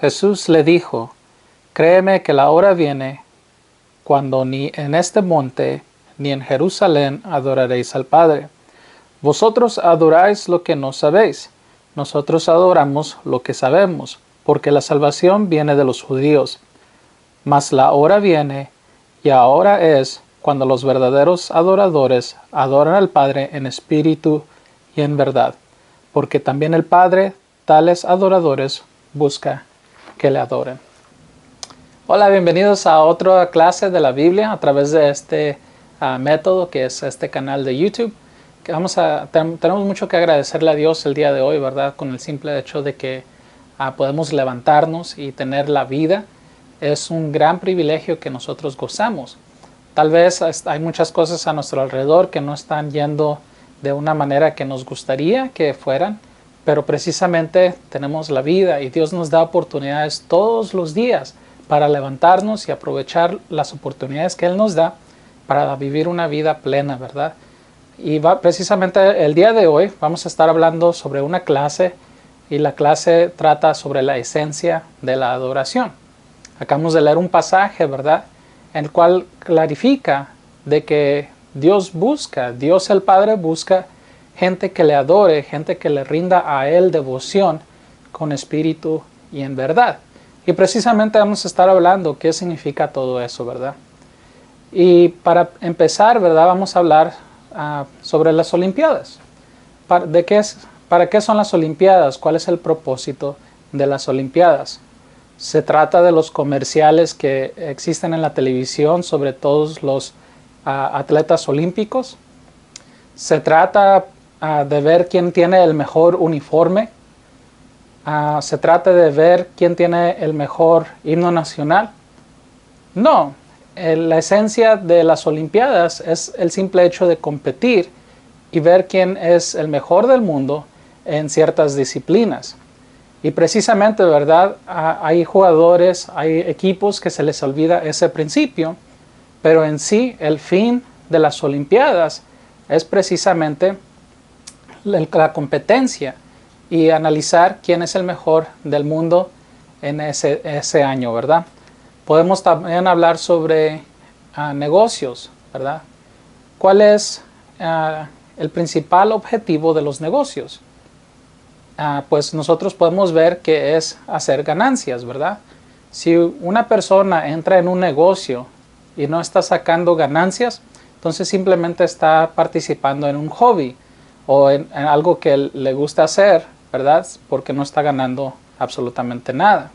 Jesús le dijo: Créeme que la hora viene cuando ni en este monte ni en Jerusalén adoraréis al Padre. Vosotros adoráis lo que no sabéis, nosotros adoramos lo que sabemos, porque la salvación viene de los judíos. Mas la hora viene, y ahora es, cuando los verdaderos adoradores adoran al Padre en espíritu y en verdad, porque también el Padre tales adoradores busca que le adoren. Hola, bienvenidos a otra clase de la Biblia a través de este método que es este canal de YouTube. Que tenemos mucho que agradecerle a Dios el día de hoy, ¿verdad? Con el simple hecho de que podemos levantarnos y tener la vida. Es un gran privilegio que nosotros gozamos. Tal vez hay muchas cosas a nuestro alrededor que no están yendo de una manera que nos gustaría que fueran, pero precisamente tenemos la vida y Dios nos da oportunidades todos los días para levantarnos y aprovechar las oportunidades que Él nos da para vivir una vida plena, ¿verdad? Y precisamente el día de hoy vamos a estar hablando sobre una clase, y la clase trata sobre la esencia de la adoración. Acabamos de leer un pasaje, ¿verdad?, en el cual clarifica de que Dios el Padre busca gente que le adore, gente que le rinda a Él devoción con espíritu y en verdad. Y precisamente vamos a estar hablando qué significa todo eso, ¿verdad? Y para empezar, ¿verdad?, vamos a hablar sobre las Olimpiadas. ¿Para qué son las Olimpiadas? ¿Cuál es el propósito de las Olimpiadas? Se trata de los comerciales que existen en la televisión sobre todos los atletas olímpicos. Se trata de ver quién tiene el mejor uniforme. Se trata de ver quién tiene el mejor himno nacional. No, la esencia de las Olimpiadas es el simple hecho de competir y ver quién es el mejor del mundo en ciertas disciplinas. Y precisamente, ¿verdad?, hay jugadores, hay equipos que se les olvida ese principio, pero en sí el fin de las Olimpiadas es precisamente la competencia y analizar quién es el mejor del mundo en ese año, ¿verdad? Podemos también hablar sobre negocios, ¿verdad? ¿Cuál es el principal objetivo de los negocios? Pues nosotros podemos ver que es hacer ganancias, ¿verdad? Si una persona entra en un negocio y no está sacando ganancias, entonces simplemente está participando en un hobby o en algo que le gusta hacer, ¿verdad?, porque no está ganando absolutamente nada.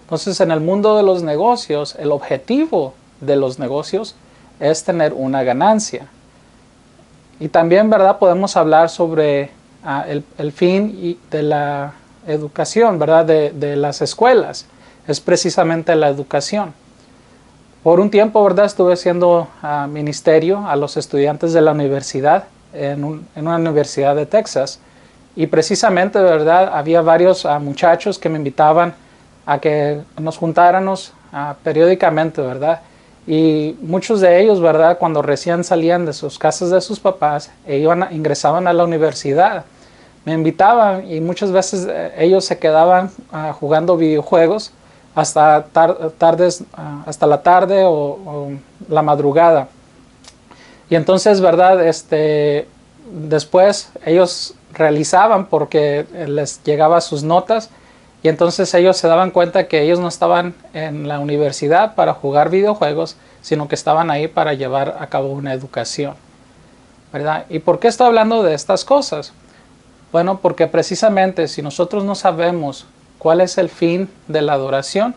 Entonces, en el mundo de los negocios, el objetivo de los negocios es tener una ganancia. Y también, ¿verdad?, podemos hablar sobre el fin de la educación, ¿verdad?, de las escuelas. Es precisamente la educación. Por un tiempo, ¿verdad?, estuve haciendo ministerio a los estudiantes de la universidad en una universidad de Texas. Y precisamente, ¿verdad?, había varios muchachos que me invitaban a que nos juntáramos periódicamente, ¿verdad? Y muchos de ellos, ¿verdad?, cuando recién salían de sus casas de sus papás e ingresaban a la universidad, me invitaban y muchas veces ellos se quedaban jugando videojuegos hasta hasta la tarde o la madrugada. Y entonces, ¿verdad?, después ellos realizaban porque les llegaban sus notas. Y entonces ellos se daban cuenta que ellos no estaban en la universidad para jugar videojuegos, sino que estaban ahí para llevar a cabo una educación, ¿verdad? ¿Y por qué estoy hablando de estas cosas? Bueno, porque precisamente si nosotros no sabemos cuál es el fin de la adoración,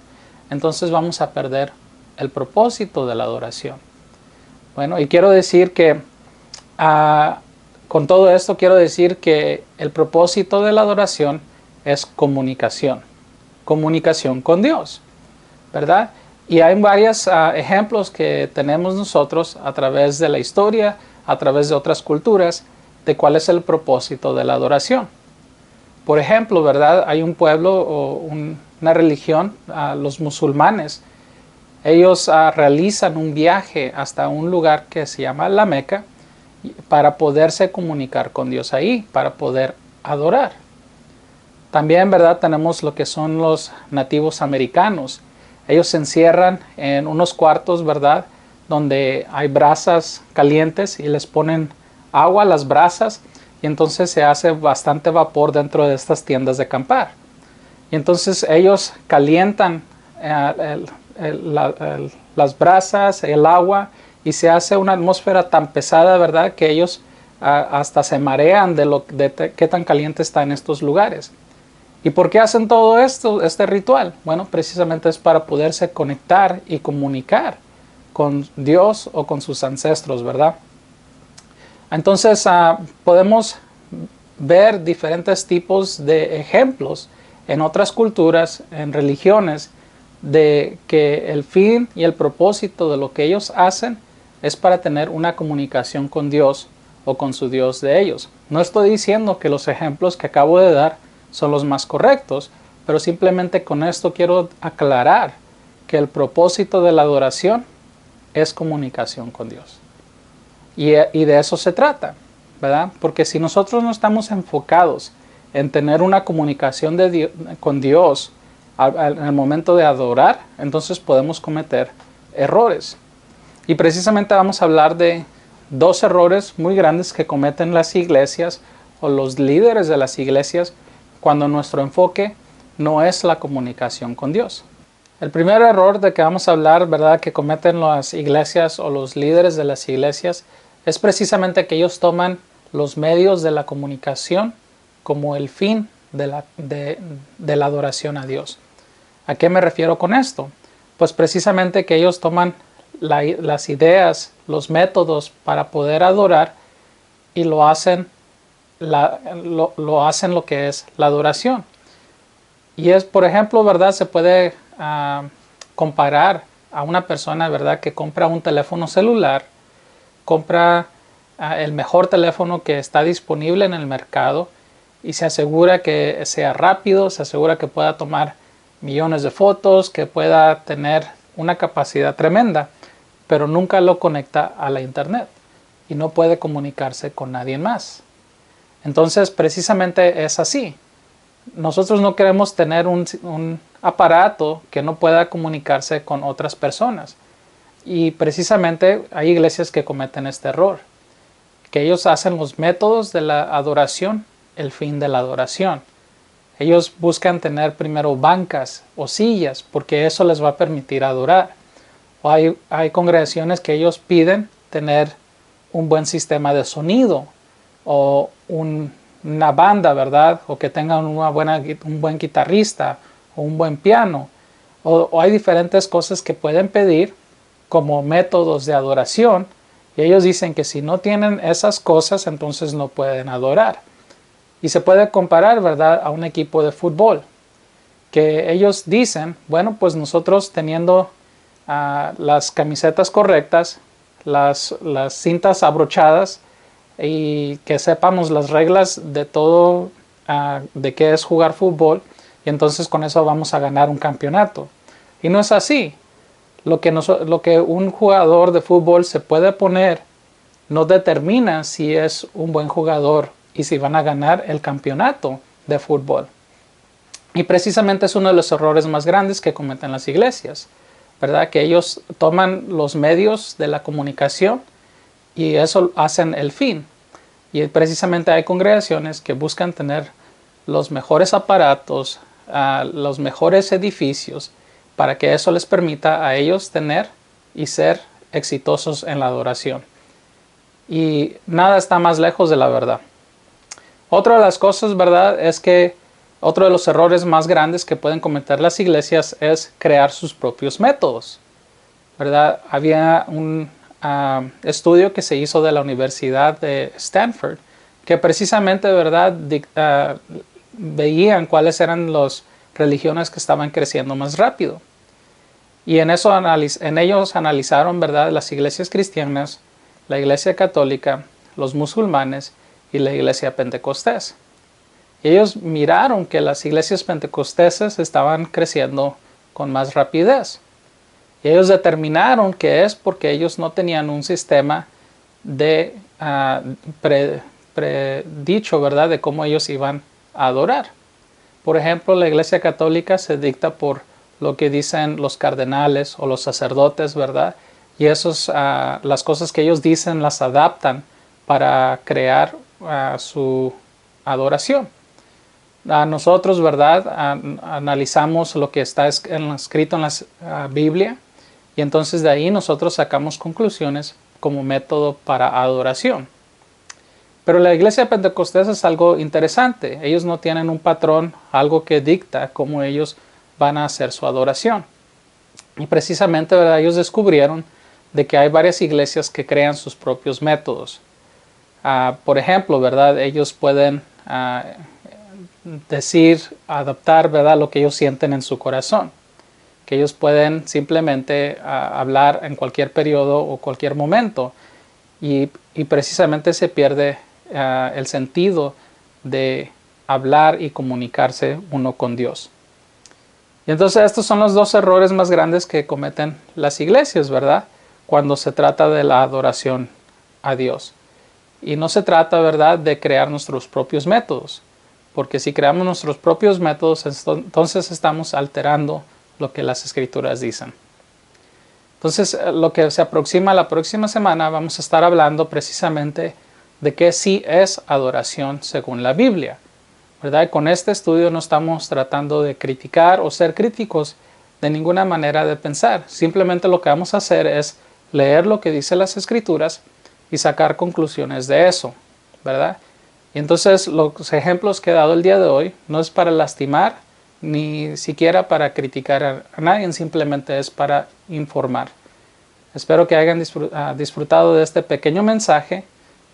entonces vamos a perder el propósito de la adoración. Bueno, y quiero decir que con todo esto quiero decir que el propósito de la adoración es comunicación con Dios, ¿verdad? Y hay varios ejemplos que tenemos nosotros a través de la historia, a través de otras culturas, de cuál es el propósito de la adoración. Por ejemplo, ¿verdad?, hay un pueblo o una religión, los musulmanes. Ellos realizan un viaje hasta un lugar que se llama la Meca para poderse comunicar con Dios ahí, para poder adorar. También, ¿verdad? Tenemos lo que son los nativos americanos. Ellos se encierran en unos cuartos, ¿verdad? Donde hay brasas calientes y les ponen agua a las brasas y entonces se hace bastante vapor dentro de estas tiendas de acampar. Y entonces ellos calientan las brasas, el agua, y se hace una atmósfera tan pesada, ¿verdad? Que ellos hasta se marean de qué tan caliente está en estos lugares. ¿Y por qué hacen todo esto, este ritual? Bueno, precisamente es para poderse conectar y comunicar con Dios o con sus ancestros, ¿verdad? Entonces podemos ver diferentes tipos de ejemplos en otras culturas, en religiones, de que el fin y el propósito de lo que ellos hacen es para tener una comunicación con Dios o con su Dios de ellos. No estoy diciendo que los ejemplos que acabo de dar son los más correctos, pero simplemente con esto quiero aclarar que el propósito de la adoración es comunicación con Dios. Y de eso se trata, ¿verdad? Porque si nosotros no estamos enfocados en tener una comunicación con Dios en el momento de adorar, entonces podemos cometer errores. Y precisamente vamos a hablar de dos errores muy grandes que cometen las iglesias o los líderes de las iglesias cuando nuestro enfoque no es la comunicación con Dios. El primer error de que vamos a hablar, ¿verdad?, que cometen las iglesias o los líderes de las iglesias es precisamente que ellos toman los medios de la comunicación como el fin de la adoración a Dios. ¿A qué me refiero con esto? Pues precisamente que ellos toman las ideas, los métodos para poder adorar y lo hacen lo que es la adoración. Y es, por ejemplo, ¿verdad? Se puede comparar a una persona, ¿verdad?, que compra un teléfono celular, compra el mejor teléfono que está disponible en el mercado y se asegura que sea rápido, se asegura que pueda tomar millones de fotos, que pueda tener una capacidad tremenda, pero nunca lo conecta a la internet y no puede comunicarse con nadie más. Entonces, precisamente es así. Nosotros no queremos tener un aparato que no pueda comunicarse con otras personas. Y precisamente hay iglesias que cometen este error, que ellos hacen los métodos de la adoración el fin de la adoración. Ellos buscan tener primero bancas o sillas porque eso les va a permitir adorar. O hay congregaciones que ellos piden tener un buen sistema de sonido o una banda, ¿verdad? O que tengan un buen guitarrista o un buen piano. O hay diferentes cosas que pueden pedir como métodos de adoración y ellos dicen que si no tienen esas cosas entonces no pueden adorar. Y se puede comparar, ¿verdad?, a un equipo de fútbol que ellos dicen, bueno, pues nosotros teniendo las camisetas correctas, las cintas abrochadas y que sepamos las reglas de todo, de qué es jugar fútbol, y entonces con eso vamos a ganar un campeonato. Y no es así. Lo que un jugador de fútbol se puede poner no determina si es un buen jugador y si van a ganar el campeonato de fútbol. Y precisamente es uno de los errores más grandes que cometen las iglesias, ¿verdad? Que ellos toman los medios de la comunicación y eso hacen el fin. Y precisamente hay congregaciones que buscan tener los mejores aparatos, los mejores edificios, para que eso les permita a ellos tener y ser exitosos en la adoración. Y nada está más lejos de la verdad. Otra de las cosas, ¿verdad?, es que otro de los errores más grandes que pueden cometer las iglesias es crear sus propios métodos, ¿verdad? Había un estudio que se hizo de la Universidad de Stanford que precisamente, ¿verdad?, veían cuáles eran las religiones que estaban creciendo más rápido. Y en ellos analizaron, ¿verdad?, las iglesias cristianas, la iglesia católica, los musulmanes y la iglesia pentecostés. Y ellos miraron que las iglesias pentecosteses estaban creciendo con más rapidez. Y ellos determinaron que es porque ellos no tenían un sistema de predicho, ¿verdad?, de cómo ellos iban a adorar. Por ejemplo, la Iglesia Católica se dicta por lo que dicen los cardenales o los sacerdotes, ¿verdad? Y las cosas que ellos dicen las adaptan para crear su adoración. Nosotros, ¿verdad? Analizamos lo que está escrito en la Biblia y entonces de ahí nosotros sacamos conclusiones como método para adoración. Pero la iglesia de Pentecostés es algo interesante. Ellos no tienen un patrón, algo que dicta cómo ellos van a hacer su adoración. Y precisamente, ¿verdad? Ellos descubrieron de que hay varias iglesias que crean sus propios métodos. Por ejemplo, ¿verdad? Ellos pueden decir, adaptar, ¿verdad? Lo que ellos sienten en su corazón. Que ellos pueden simplemente hablar en cualquier periodo o cualquier momento. Y precisamente se pierde el sentido de hablar y comunicarse uno con Dios. Y entonces estos son los dos errores más grandes que cometen las iglesias, ¿verdad? Cuando se trata de la adoración a Dios. Y no se trata, ¿verdad?, de crear nuestros propios métodos. Porque si creamos nuestros propios métodos, entonces estamos alterando lo que las Escrituras dicen. Entonces, lo que se aproxima la próxima semana, vamos a estar hablando precisamente de qué sí es adoración según la Biblia, ¿verdad? Y con este estudio no estamos tratando de criticar o ser críticos de ninguna manera de pensar. Simplemente lo que vamos a hacer es leer lo que dice las Escrituras y sacar conclusiones de eso, ¿verdad? Y entonces los ejemplos que he dado el día de hoy no es para lastimar ni siquiera para criticar a nadie, simplemente es para informar. Espero que hayan disfrutado de este pequeño mensaje.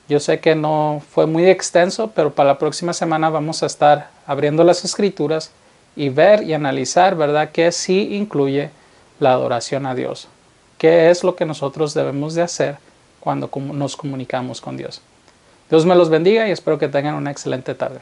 Yo sé que no fue muy extenso, pero para la próxima semana vamos a estar abriendo las Escrituras y ver y analizar, ¿verdad?, qué sí incluye la adoración a Dios. ¿Qué es lo que nosotros debemos de hacer cuando nos comunicamos con Dios? Dios me los bendiga y espero que tengan una excelente tarde.